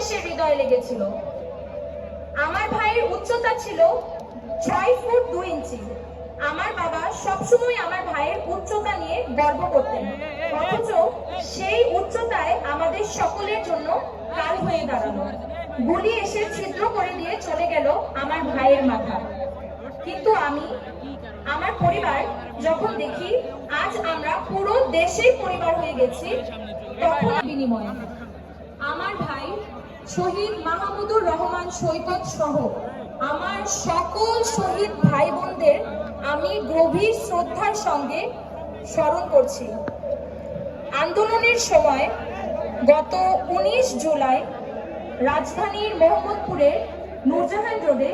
এসে হৃদয়ে লেগেছিল। আমার ভাইয়ের উচ্চতা ছিল 6 ফুট 2 ইঞ্চি। আমার বাবা সবসময় আমার ভাইয়ের উচ্চতা নিয়ে গর্ব করতেন, অথচ সেই উচ্চতায় আমাদের সকলের জন্য কাল হয়ে দাঁড়ালো। গুলি এসে ছিদ্র করে দিয়ে চলে গেল আমার ভাইয়ের মাথা। কিন্তু আমি, আমার পরিবার যখন দেখি আজ আমরা পুরো দেশেই পরিবার হয়ে গেছি, তখন বিনিময়ে আমার ভাই শহীদ মাহমুদুর রহমান সৈকত সহ আমার সকল শহীদ ভাই বোনদের আমি গভীর শ্রদ্ধার সঙ্গে স্মরণ করছি। আন্দোলনের সময় গত 19 জুলাই রাজধানীর মোহাম্মদপুরের নূরজাহান রোডে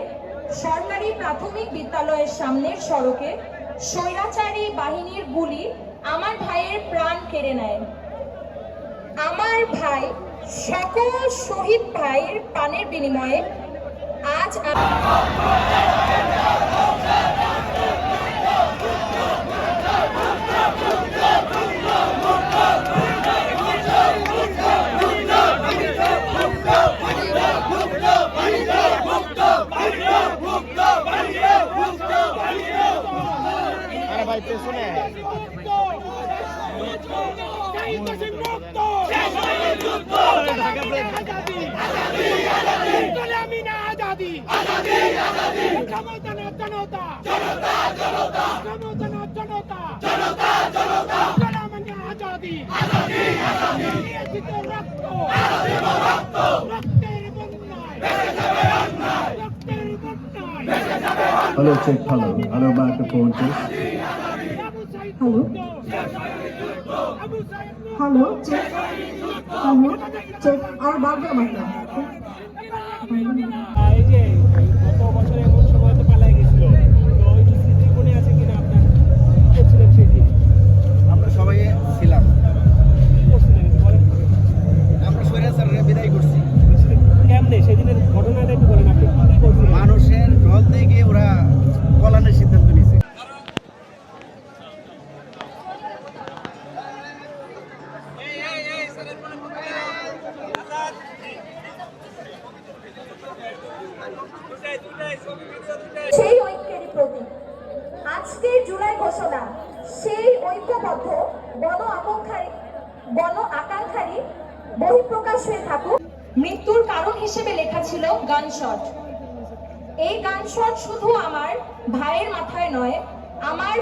সরকারি প্রাথমিক বিদ্যালয়ের সামনের সড়কে স্বৈরাচারী বাহিনীর গুলি আমার ভাইয়ের প্রাণ কেড়ে নেয়। আমার ভাই সকল শহীদ ভাইয়ের প্রাণের বিনিময়ে আজ ভাই পেছনে Hello, check. Hello, microphone, please. Hello, check. Hello, check. আর বাবা মাতা। এই যে গত বছর এমন সময় তো পালাই গেছিল, তো ওই স্মৃতি মনে আছে কিনা আপনার? করছিলেন সেই দিন? আমরা সবাই ছিলাম। করছিলেন বলেন, আমরা স্বৈরাচারীরা বিদায় করছি। কেমনে সেদিনের ঘটনাটা একটু বলেন, আপনি কি করছিলেন? মানুষের ঢল দিয়ে গিয়ে ওরা পলানোর সিদ্ধান্ত নিয়েছে। সেই ঐক্যেরই প্রতীক আজকের জুলাই ঘোষণা, সেই ঐক্যবদ্ধ গণ আকাঙ্ক্ষারই বহিঃপ্রকাশ হয়ে থাকুক। মৃত্যুর কারণ হিসেবে লেখা ছিল গানশট। এই গানশট শুধু আমার ভাইয়ের মাথায় নয়, আমার